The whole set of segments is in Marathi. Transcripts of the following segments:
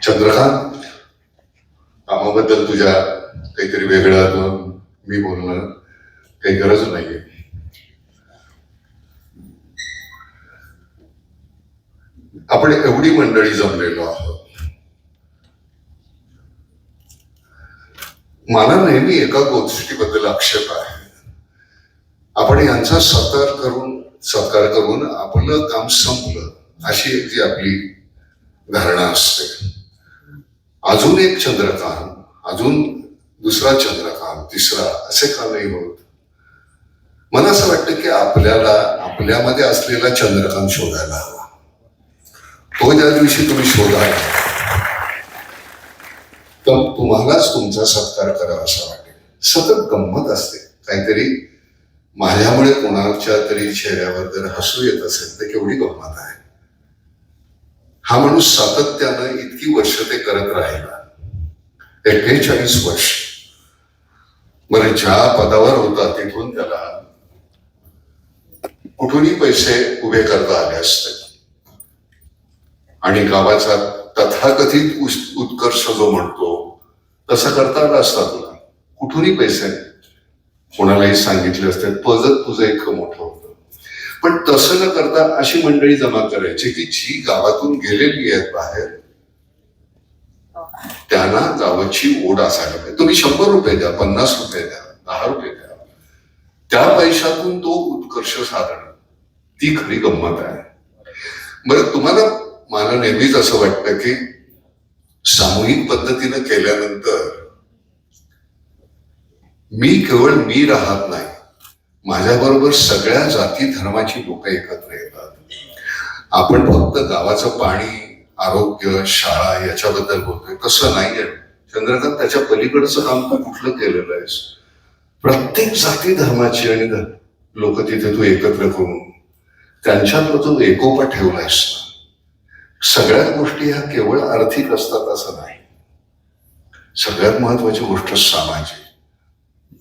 चंद्रकांत, कामाबद्दल तुझ्या काहीतरी वेगळं मी बोलणं काही गरज नाहीये. आपण एवढी मंडळी जमलेलो आहोत. मला नेहमी एका गोष्टीबद्दल आक्षेप आहे. आपण यांचा सत्कार करून आपलं काम संपलं अशी एक जी आपली धारणा असते. अजून एक चंद्रकांत, अजून दुसरा चंद्रकांत, तिसरा, असे का नाही होत? मला असं वाटतं की आपल्याला आपल्यामध्ये असलेला चंद्रकांत शोधायला हवा. तो ज्या दिवशी तुम्ही शोधाल तर तुम्हालाच तुमचा सत्कार करावा असं वाटेल. सतत गंमत असते. काहीतरी माझ्यामुळे कोणाच्या तरी चेहऱ्यावर जर हसू येत असेल तर केवढी गंमत आहे. हा माणूस सातत्यानं इतकी वर्ष ते करत राहिला, 41 वर्ष. बरं, ज्या पदावर होता तिथून त्याला कुठूनही पैसे उभे करता आले असते आणि गावाचा तथाकथित उत्कर्ष जो म्हणतो तसं करता आला असता तुला. कुठूनही पैसे कोणालाही सांगितले असते, पदच तुझं इतकं मोठं होतं. पण तसं न करता अशी मंडळी जमा करायची की जी गावातून गेलेली आहेत बाहेर, त्यांना गावाची ओढ असायला पाहिजे. तुम्ही 100 रुपये द्या, 50 रुपये द्या, 10 रुपये द्या, त्या पैशातून तो उत्कर्ष साधणं, ती खरी गंमत आहे. बरं, तुम्हाला मला नेहमीच असं वाटतं की सामूहिक पद्धतीनं केल्यानंतर केवळ मी राहत नाही, माझ्याबरोबर सगळ्या जाती धर्माची लोक एकत्र येतात. आपण फक्त गावाचं पाणी, आरोग्य, शाळा याच्याबद्दल बोलतोय, तसं नाहीये चंद्रकांत. त्याच्या पलीकडचं काम तू कुठलं केलेलं आहेस? प्रत्येक जाती धर्माची आणि लोक तिथे तू एकत्र करून त्यांच्यात तू एकोपा ठेवलायस. सगळ्या गोष्टी ह्या केवळ आर्थिक असतात असं नाही. सगळ्यात महत्वाची गोष्ट सामाजिक.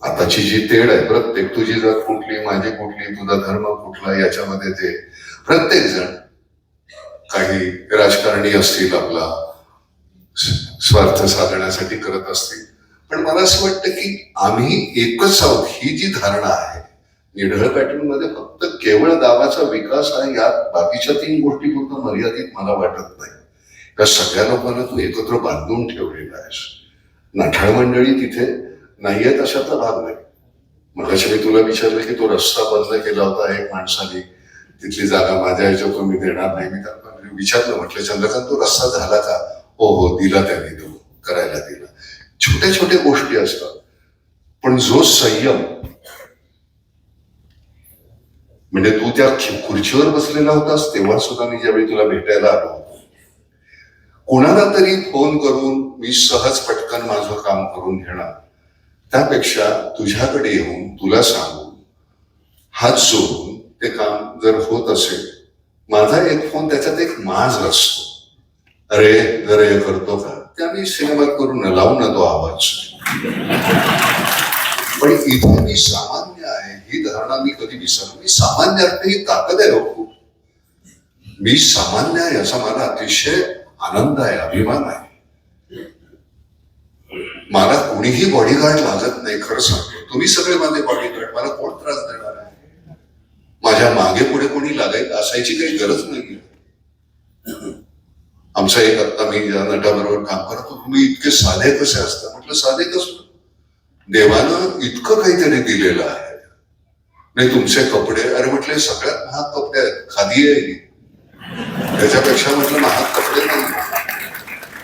आताची जी तेढ आहे, प्रत्येक तुझी जात कुठली, माझी कुठली, तुझा धर्म कुठला, याच्यामध्ये ते प्रत्येक जण काही राजकारणी असतील, आपला स्वार्थ साधण्यासाठी करत असतील. पण मला असं वाटतं की आम्ही एकच आहोत, ही जी धारणा आहे निढळ पॅटर्न मध्ये फक्त केवळ गावाचा विकास आहे, यात बाकीच्या 3 गोष्टी फक्त मर्यादित मला वाटत नाही. त्या सगळ्या लोकांना तू एकत्र बांधून ठेवलेला आहेस. नाठाळ मंडळी तिथे नाहीयेत अशातला भाग नाही. मगाशी मी तुला विचारलं की तो रस्ता बंद केला होता एक माणसाने, तिथली जागा माझ्या ह्याच्यातून मी देणार नाही. मी त्यांना विचारलं, म्हटलं चंद्रकांत तो रस्ता झाला का? हो दिला त्याने, तो करायला दिला. छोट्या छोट्या गोष्टी असतात, पण जो संयम, म्हणजे तू त्या खुर्चीवर बसलेला होतास तेव्हा सुद्धा मी ज्यावेळी तुला भेटायला आलो होतो, कोणाला तरी फोन करून मी सहज पटकन माझं काम करून घेणार, त्यापेक्षा तुझ्याकडे येऊन तुला सांगून हात जोडून ते काम जर होत असेल, माझा एक फोन त्याच्यात एक माज असतो, अरे जरा हे करतो का, त्या मी सिनेमात करून लावू ना तो आवाज. पण इथे मी सामान्य आहे ही धारणा मी कधी विसरलो. मी सामान्य अर्थ ही ताकद आहे हो. मी सामान्य आहे याचा मला अतिशय आनंद आहे, अभिमान आहे. मला कोणीही बॉडीगार्ड लागत नाही, खरं सांगतो. तुम्ही सगळे माझे बॉडीगार्ड, मला कोण त्रास देणार आहे? माझ्या मागे पुढे कोणी लागायचं असायची काही गरज नाही. आमचा एक आता मी ज्या नटाबरोबर काम करतो, तुम्ही इतके साधे कसे असता? म्हटलं साधे कसं, देवानं इतकं काहीतरी दिलेलं आहे. नाही तुमचे कपडे, अरे म्हटले सगळ्यात महाग कपडे आहेत, खादी आहे, त्याच्यापेक्षा म्हटलं महाग कपडे नाही,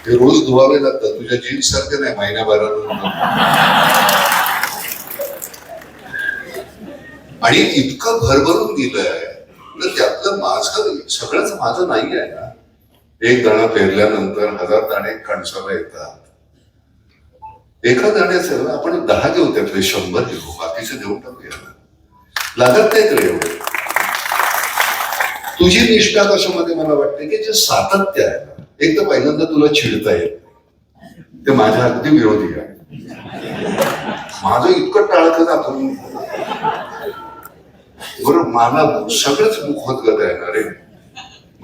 हे रोज धुवावे लागतात, तुझ्या जीन्स सारखे नाही महिन्याभरानं. आणि इतकं भरभरून दिलंय तर त्यातलं माझं सगळंच माझं नाही आहे ना. एक दाणा पेरल्यानंतर 1000 दाणे कणसाला येतात. एका दाण्याचं आपण 10 घेऊ, त्यातले 100 घेऊ, बाकीचे देऊन टाकूया. लागत नाही तर एवढं. तुझी निष्ठा कशामध्ये मला वाटते की जे सातत्य आहे ना, एक तर पहिल्यांदा तुला चिडता येत, ते माझ्या अगदी विरोधी आहे. माझं इतकं टाळकं दाखवून बरोबर मला सगळंच मुखोद्गत आहे ना रे.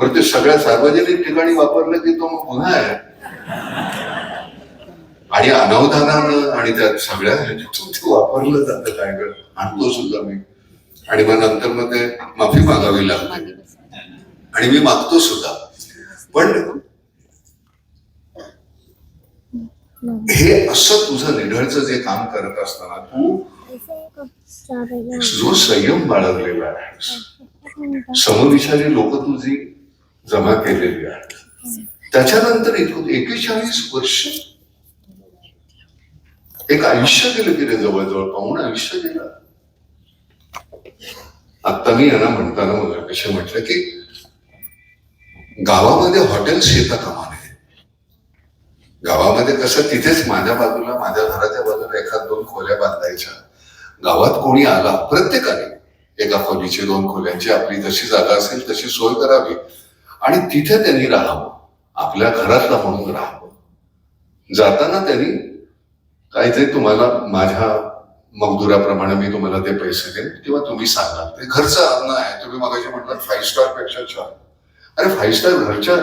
बरं ते सगळ्या सार्वजनिक ठिकाणी वापरलं की तो मग गुन्हा आहे. आणि अनावधानानं आणि त्यात सगळ्या ह्याच्यातून ते वापरलं जातं काय वेळ आणतो सुद्धा मी. आणि मग नंतर मग ते माफी मागावी लागते आणि मी मागतो सुद्धा. पण हे असं तुझं निढळचं जे काम करत असताना तू जो संयम बाळगलेला आहे, समविचारी लोक तुझी जमा केलेली आहेत, त्याच्यानंतर 41 वर्ष एक आयुष्य गेलं की रे, जवळजवळ पाहून आयुष्य गेलं. आता मी यांना म्हणताना मला कसे म्हटलं की गावामध्ये हॉटेल्स येता कामा नये. गावामध्ये कसं तिथेच माझ्या बाजूला, माझ्या घराच्या बाजूला एखाद 2 खोल्या बांधायच्या. गावात कोणी आला प्रत्येकाने एका खोलीची 2 खोल्यांची आपली जशी जागा असेल तशी सोय करावी आणि तिथे त्यांनी राहावं, आपल्या घरातला म्हणून राहावं. जाताना त्यांनी काहीतरी तुम्हाला माझ्या मजदुराप्रमाणे मी तुम्हाला ते पैसे देईन किंवा तुम्ही सांगाल ते घरचं अन्न आहे. तुम्ही मगाशी म्हटलं 5 स्टार पेक्षा छान. अरे 5 स्टार घरच्या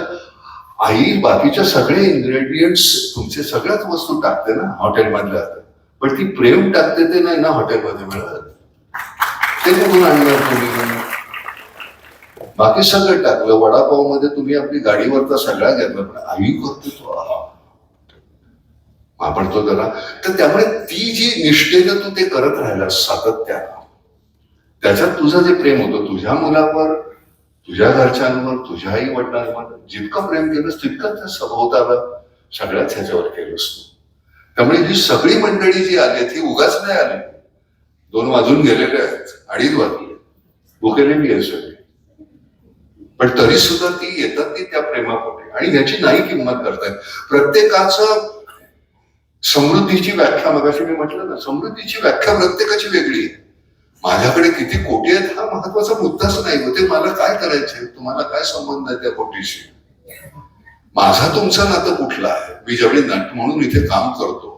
आई बाकीच्या सगळे इन्ग्रेडियंट्स तुमचे सगळ्याच वस्तू टाकते ना हॉटेलमधल्या, पण ती प्रेम टाकते ते नाही ना हॉटेलमध्ये मिळत. ते कुठून आणणार तुम्ही? बाकी सगळं टाकलं. वडापाव मध्ये तुम्ही आपली गाडीवरचा सगळा घेतला, पण आई करते तो वापरतो जरा. तर त्यामुळे ती जी निष्ठेनं तू ते करत राहिलास सातत्यानं, त्याच्यात तुझं जे प्रेम होतं तुझ्या मुलावर, तुझ्या घरच्यांवर, तुझ्या आई वडिलांवर जितकं प्रेम केलंस तितकं त्या सभोवताला सगळ्याच ह्याच्यावर केलंस तू. त्यामुळे ही सगळी मंडळी जी आली ती उगाच नाही आली. 2 वाजून गेलेले आहेत, 2:30 वाजले, भुकेलेली आहे सगळी, पण तरी सुद्धा ती येतात ती त्या प्रेमापोटी आणि ह्याची नाही किंमत करतायत. प्रत्येकाचं समृद्धीची व्याख्या, मगाशी मी म्हटलं ना, समृद्धीची व्याख्या प्रत्येकाची वेगळी आहे. माझ्याकडे किती कोटी आहेत हा महत्वाचा मुद्दाच नाही होते. मला काय करायचंय, तुम्हाला काय संबंध आहे त्या कोटीशी? माझा तुमचं नातं कुठलं आहे? मी ज्यावेळी नट म्हणून इथे काम करतो,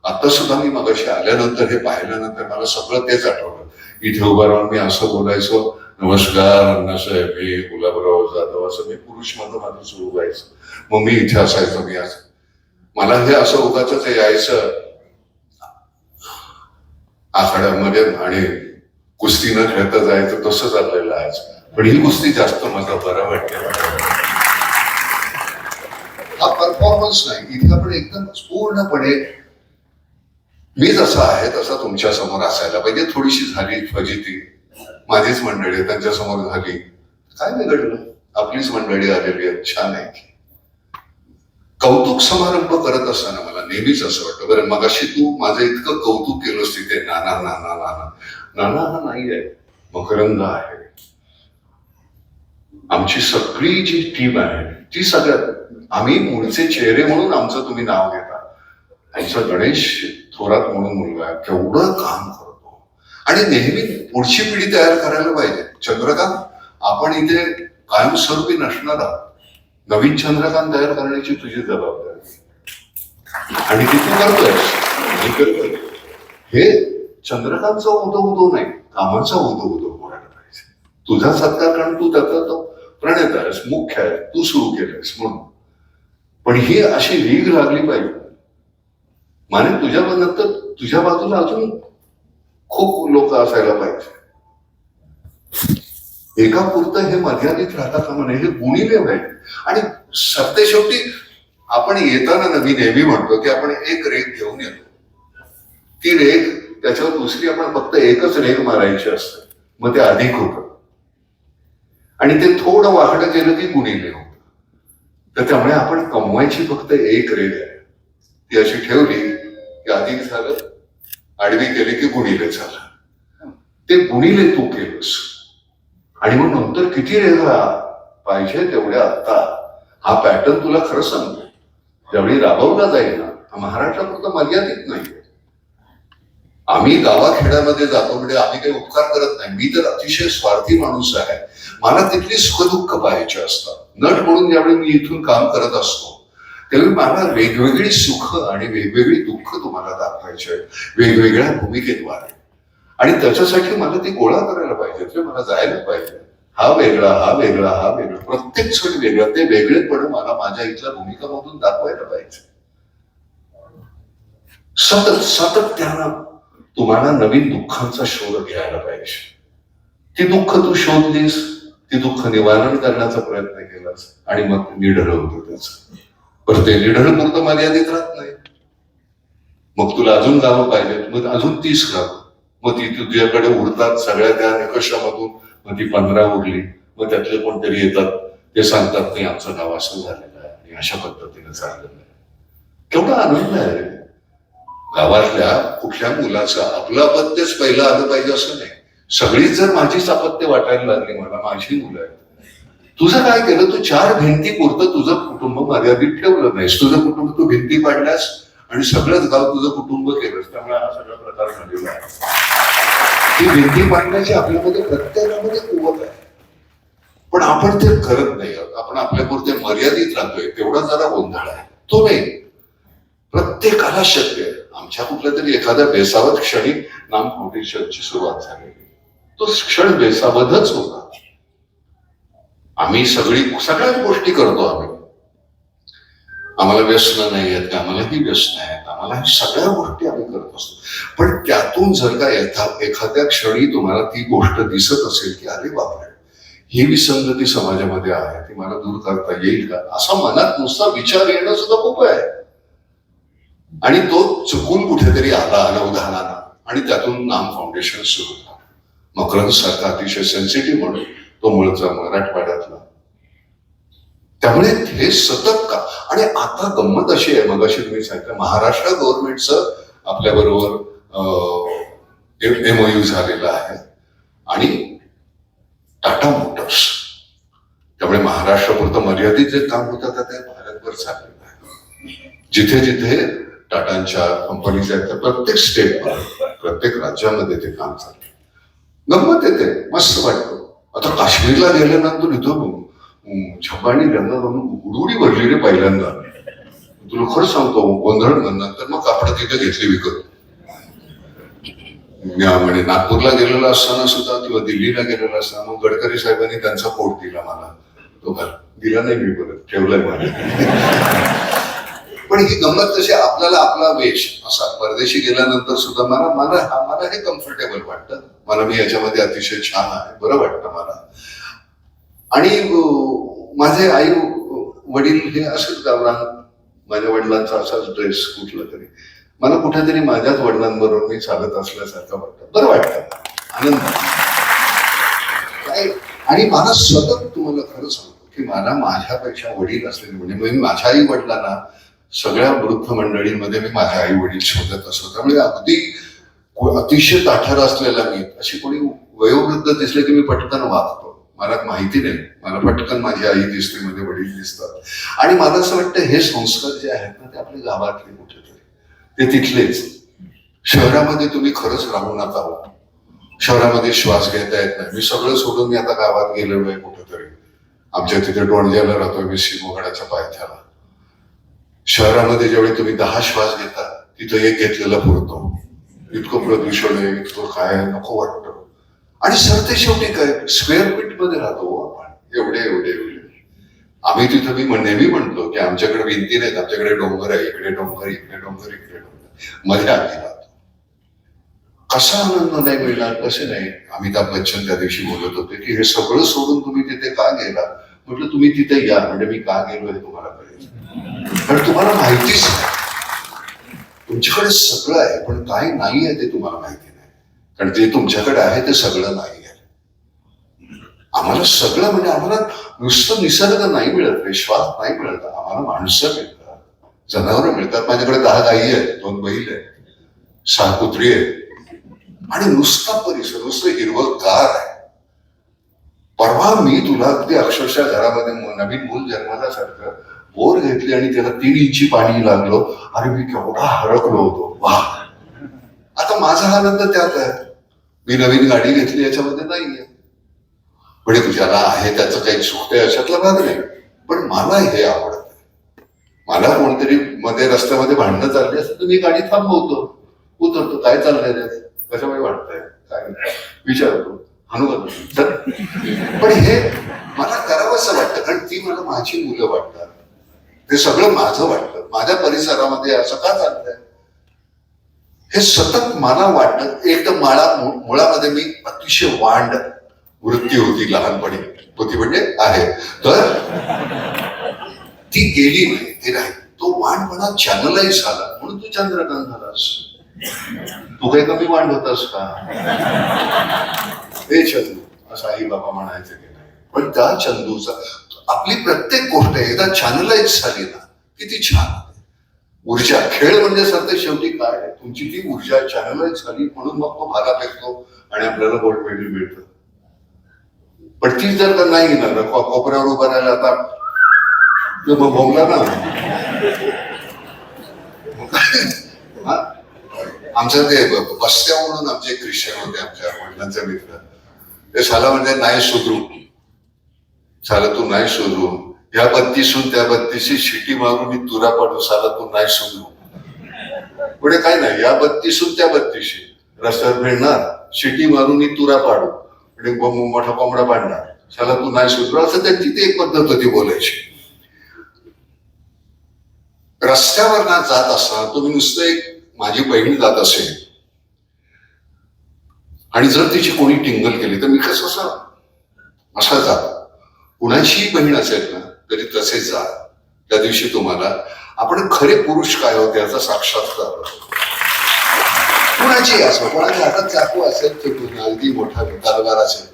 आता सुद्धा मी मगाशी आल्यानंतर हे पाहिल्यानंतर मला सगळं तेच आठवलं. इथे उभं राहून मी असं बोलायचो, नमस्कार अण्णासाहेब, मी गुलाबराव जाधव, असं मी पुरुष मध्ये माझं सुरू व्हायचं. मग मी इथे असायचो, मी असं मला हे असं उगाच यायचं आखाड्यामध्ये आणि कुस्ती न खेळता जायचं, तसं चाललेलं आहे. पण ही कुस्ती जास्त मला बरं वाटते. हा परफॉर्मन्स नाही, इथे आपण एकदम पूर्णपणे मी जसा आहे तसा तुमच्या समोर असायला पाहिजे. थोडीशी झाली फजिती, माझीच मंडळी त्यांच्या समोर झाली, काय बिघडलं? आपलीच मंडळी आलेली आहेत, छान आहे. कौतुक समारंभ करत असताना मला नेहमीच असं वाटतं, बरं मगाशी तू माझं इतकं कौतुक केलंस तिथे, नाना नाना नाना नाना हा नाही आहे, मकरंद आहे. आमची सगळी जी टीम आहे ती सगळ्यात, आम्ही मूळचे चेहरे म्हणून आमचं तुम्ही नाव घेता. आमचा गणेश थोरात म्हणून मुलगा आहे, केवढं काम करतो आणि नेहमी पुढची पिढी तयार करायला पाहिजे. चंद्रकांत, आपण इथे कायमस्वरूपी नसणार आहात. नवीन चंद्रकांत तयार करण्याची तुझी जबाबदारी आणि ती तू करतोय. हे चंद्रकांतचा उदो नाही, कामाचा उदो व्हायला पाहिजे. तुझा सत्कार कारण तू त्याचा तो प्रणेता आहेस, मुख्य आहे, तू सुरू केलंयस म्हणून. पण ही अशी रीग लागली पाहिजे. माने तुझ्यानंतर तुझ्या बाजूला अजून खूप लोक असायला पाहिजे. एका पुरतं हे मर्यादित राहता कामा नये, हे गुणीले पाहिजे. आणि सत्य शेवटी आपण येताना नवी नेहमी म्हणतो की आपण एक रेग घेऊन येतो, ती रेग त्याच्यावर दुसरी आपण फक्त एकच रेग मारायची असते, मग ते अधिक होतं आणि ते थोडं वाकडं केलं की गुणिले होतं. तर त्यामुळे आपण कमवायची फक्त एक रेग आहे, ती अशी ठेवली की अधिक झालं, आडवी केली की गुणिले झालं. ते गुणिले तू केलंस आणि मग नंतर किती रेगा पाहिजे तेवढ्या. आता हा पॅटर्न तुला खरं सांगतो ज्यावेळी राबवला जाईल ना, महाराष्ट्रापुरतं मर्यादित नाही. आम्ही गावाखेड्यामध्ये जातो म्हणजे आम्ही काही उपकार करत नाही. मी तर अतिशय स्वार्थी माणूस आहे, मला तिथली सुखदुःख पाहायची असतात. नट म्हणून ज्यावेळी मी इथून काम करत असतो त्यावेळी मला वेगवेगळी सुख आणि वेगवेगळी दुःख तुम्हाला दाखवायची आहेत, वेगवेगळ्या भूमिकेद्वारे. आणि त्याच्यासाठी मला ती गोळा करायला पाहिजे, मला जायला पाहिजे. हा वेगळा, हा वेगळा, हा वेगळा, प्रत्येक क्षण वेगळं. ते वेगळेपण मला माझ्या इथल्या भूमिकामधून दाखवायला पाहिजे. सतत सातत्यानं तुम्हाला नवीन दुःखांचा शोध घ्यायला पाहिजे. ती दुःख तू शोधलीस, ती दुःख निवारण करण्याचा प्रयत्न केलास आणि मग निढळ होतं त्याचं. पण ते निढळ पुरतं मर्यादित राहत नाही. मग तुला अजून गावं पाहिजेत, मग अजून 30 गावं, मग ती तुझ्याकडे उरतात सगळ्या त्या निकषामधून. मग ती 15 उरली, मग त्यातले कोणतरी येतात, ते सांगतात नाही आमचं गाव असं झालेलं आहे आणि अशा पद्धतीने चाललेलं आहे. केवढा आनंद आहे. गावातल्या कुठल्या मुलाचं आपलं अपत्यच पहिलं आलं पाहिजे असं नाही. सगळीच जर माझीच अपत्य वाटायला लागली, मला माझी मुलं आहेत. तुझं काय केलं, तू 4 भिंती पुरतं तुझं कुटुंब मर्यादित ठेवलं नाहीस. तुझं कुटुंब तू भिंती पाडल्यास आणि सगळंच गाव तुझं कुटुंब केलंस. त्यामुळे हा सगळा प्रकार झालेला आहे. ती भिंती पाडण्याची आपल्यामध्ये प्रत्येकामध्ये कुवत आहे, पण आपण ते करत नाही. आपण आपल्यापुरते मर्यादित राहतोय, तेवढा जरा गोंधळ आहे. तो नाही, प्रत्येकाला शक्य आहे. आमच्या कुठल्या तरी एखाद्या बेसावत क्षणी नाम फाउंडेशनची सुरुवात झाली. तो क्षण बेसावतच होता. आम्ही सगळ्याच गोष्टी करतो. आम्हाला व्यसन नाही आहेत, आम्हालाही व्यसन आहेत, आम्हाला सगळ्या गोष्टी आम्ही करत असतो. पण त्यातून जर का एखाद्या क्षणी तुम्हाला ती गोष्ट दिसत असेल की अरे बापरे, ही विसंगती समाजामध्ये आहे, ती मला दूर करता येईल का, असा मनात नुसता विचार येणं सुद्धा खूप आहे. आणि तो चुकून कुठेतरी आला अनवधानानं आणि त्यातून नाम फाउंडेशन सुरू झालं. मकरंद सारखा अतिशय सेन्सिटिव्ह म्हणून तो मूळचा मराठवाड्यातला. त्यामुळे हे सतत का. आणि आता गंमत अशी आहे, मगाशी तुम्ही सांगितलं महाराष्ट्र गव्हर्नमेंटचं आपल्या बरोबर MOU झालेला आहे आणि टाटा मोटर्स. त्यामुळे महाराष्ट्रापुरतं मर्यादित जे काम होतं ते भारतभर चाललेलं आहे. जिथे जिथे टाटांच्या कंपनीज आहेत त्या प्रत्येक स्टेटवर, प्रत्येक राज्यामध्ये ते काम चाललं. गंमत येते, मस्त वाटतं. आता काश्मीरला गेल्यानंतर इथं छपाणी रंगावरून उडुडी भरली रे पहिल्यांदा. तुला खरं सांगतो, गोंधळ नंतर मग कापड तिथे घेतली विकत. म्हणजे नागपूरला गेलेला असताना सुद्धा किंवा दिल्लीला गेलेला असताना मग गडकरी साहेबांनी त्यांचा कोट दिला मला. तो दिला नाही मी, परत ठेवलाय मला. पण ही गंमत कशी, आपल्याला आपला वेश असा परदेशी गेल्यानंतर सुद्धा मला हे कम्फर्टेबल वाटतं. मला मी याच्यामध्ये अतिशय छान आहे, बरं वाटतं मला. आणि माझे आई वडील हे असंच गावरान, माझ्या वडिलांचा असाच ड्रेस कुठला तरी, मला कुठेतरी माझ्याच वडिलांबरोबर मी चालत असल्यासारखं वाटतं, बरं वाटतं, आनंद काय. आणि मला सतत तुम्हाला खरं सांगतो की मला माझ्यापेक्षा वडील असलेले, म्हणजे मी माझ्या आई वडिलांना सगळ्या वृद्ध मंडळींमध्ये मी माझे आई वडील शोधत असतो. त्यामुळे अगदी अतिशय ताठर असलेला मी, अशी कोणी वयोवृद्ध दिसले की मी पटकन वागतो. मला माहिती नाही, मला पटकन माझी आई दिसते, माझे वडील दिसतात. आणि मला असं वाटतं हे संस्कार जे आहेत ना ते आपल्या गावातले कुठेतरी, ते तिथलेच. शहरामध्ये तुम्ही खरंच राहू नका. शहरामध्ये श्वास घेता येत नाही. मी सगळं सोडून मी आता गावात गेलेलो आहे कुठेतरी. आमच्या तिथे डोंडज्याला राहतोय मी, सिंहगडाच्या पायथ्याला. शहरामध्ये जेवढे तुम्ही 10 श्वास घेता तिथं एक घेतलेला पुरतो. इतकं प्रदूषण आहे, इतकं काय नको वाटतं. आणि सरते शेवटी काय, स्क्वेअर फीट मध्ये राहतो आपण, एवढे एवढे एवढे. आम्ही तिथं मी नेहमी म्हणतो की आमच्याकडे भिंती नाहीत, आमच्याकडे डोंगर आहे. इकडे डोंगर, इकडे डोंगर, इकडे डोंगर, मध्ये आम्ही राहतो. कसा आनंद नाही मिळणार, कसे नाही. अमिताभ बच्चन त्या दिवशी बोलत होते की हे सगळं सोडून तुम्ही तिथे का गेला. म्हटलं तुम्ही तिथे या, म्हणजे मी का गेलो हे तुम्हाला कळेल. कारण तुम्हाला माहितीच नाही. तुमच्याकडे सगळं आहे पण काय नाही आहे ते तुम्हाला माहिती नाही. कारण जे तुमच्याकडे आहे ते सगळं नाही आहे. आम्हाला सगळं म्हणजे आम्हाला नुसतं निसर्ग नाही मिळत, श्वास नाही मिळत, आम्हाला माणसं मिळतात, जनावरं मिळतात. माझ्याकडे 10 गायी आहेत, 2 बैल आहेत, 6 कुत्री आहेत. आणि नुसता परिसर, नुसतं हिरवंगार आहे. परवा मी तुला अगदी अक्षरशः घरामध्ये नवीन मूल जन्माल्यासारखं बोर घेतली आणि त्याला 3 इंची पाणी लागलो. अरे मी केवढा हरकलो होतो, वा. आता माझा आनंद त्यात आहे. मी नवीन गाडी घेतली याच्यामध्ये नाहीये, म्हणजे तुझ्याला आहे त्याचं काही चुकतंय अशातला भाग नाही. पण मला हे आवडत. मला कोणतरी मध्ये रस्त्यामध्ये भांडणं चालली असतं तर मी गाडी थांबवतो, उतरतो, काय चाललंय, कशामुळे वाटतंय, काय विचारतो. हनुमान तर पण हे मला करावंसं वाटतं, कारण ती मला माझी मुलं वाटतात, ते सगळं माझं वाटतं. माझ्या परिसरामध्ये असं का चाललंय हे सतत मला वाटतं. एक तर मुळामध्ये मी अतिशय वांड वृत्ती होती लहानपणी, होती म्हणजे आहे, तर ती गेली नाही, ती राहिली. तो वांडपणा चॅनलाइज झाला म्हणून तू चंद्रकांत झालास. तू काही कमी वांड होतास का? हे चंदू असं आई बाबा म्हणायचं की नाही, पण त्या चंदूचा आपली प्रत्येक गोष्ट एकदा चॅनलाइज झाली ना किती छान. ऊर्जा खेळ म्हणजे सर शेवटी काय आहे, तुमची ती ऊर्जा चॅनलाइज झाली म्हणून मग तो भाला फेकतो आणि आपल्याला गोल्ड मेडल मिळतं. पण ती जर का नाही ना कोपऱ्यावर उभं राहिला आता मग भोंगला ना. आमच्या ते बस्त्या म्हणून आमचे ख्रिश्चन होते, आमच्या वडिलांचे मित्र. ते साला म्हणजे नाही सुधरू, साला तू नाही सुधरू, या बत्तीसून त्या बत्तीशी शिटी मारून मी तुरा पाडू, साला तू नाही सुधरू. पुढे काय नाही, या बत्तीसून त्या बत्तीशी रस्त्यावर फिरणार, शिटी मारून मी तुरा पाडू आणि मोठा कोंबडा पाडणार, साला तू नाही सुधरू. असं त्यांची ती एक पद्धत होती बोलायची. रस्त्यावर ना जात असताना तुम्ही नुसतं एक माझी बहीण जात असेल आणि जर तिची कोणी टिंगल केली तर मी कसं असा जात. कुणाची बहीण असेल ना तरी तसे जा. त्या दिवशी तुम्हाला आपण खरे पुरुष काय होते याचा साक्षात्कार होतो. कुणाची असो, कोणाच्या हातात चाकू असेल तर अगदी मोठा तलवार असेल,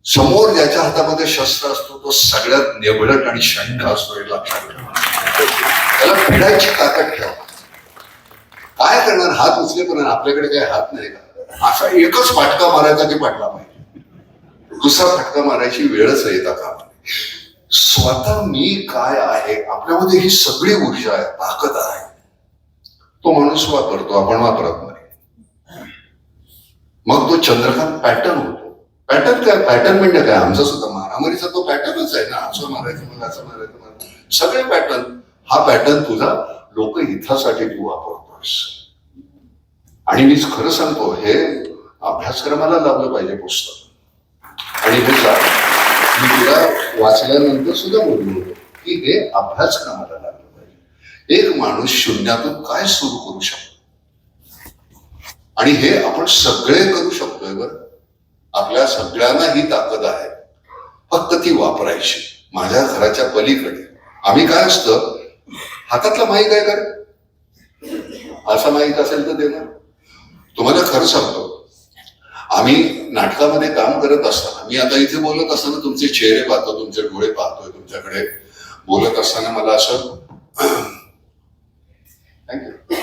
समोर ज्याच्या हातामध्ये शस्त्र असतो तो सगळ्यात नेबळट आणि शंड असतो हे लक्षात ठेवा. त्याला भिडायची ताकद ठेवा. काय करणार, हात उचले पण आपल्याकडे काही हात नाही का, असा एकच फटका मारायचा की पडला पाहिजे, दुसरा फटका मारायची वेळच येता कामा नये. स्वतः मी काय आहे, आपल्यामध्ये ही सगळी ऊर्जा आहे, ताकद आहे. तो माणूस वापरतो, आपण वापरत नाही. मग तो चंद्रकांत पॅटर्न होतो. पॅटर्न काय, पॅटर्न म्हणजे काय, आमचा सुद्धा मारामारीचा तो पॅटर्नच आहे ना. असं मारायचं, मग असं मारायचं, सगळे पॅटर्न. हा पॅटर्न तुझा लोकहितासाठी तू वापरतोस. आणि मी खरं सांगतो, हे अभ्यासक्रमाला लावलं पाहिजे पुस्तक. आणि हे मी तुला वाचल्यानंतर सुद्धा बोललो होतो की हे अभ्यासक्रमाला लागलं पाहिजे. एक माणूस शून्यातून काय सुरू करू शकतो, आणि हे आपण सगळे करू शकतोय. बरं, आपल्या सगळ्यांना ही ताकद आहे, फक्त ती वापरायची. माझ्या घराच्या पलीकडे आम्ही काय असतं, हातातला माईक आहे का, असा माईक असेल तर देणार. तुम्हाला खरं सांगतो, आम्ही नाटकामध्ये काम करत असताना, मी आता इथे बोलत असताना तुमचे चेहरे पाहतो, तुमचे डोळे पाहतोय, तुमच्याकडे बोलत असताना मला असं थँक्यू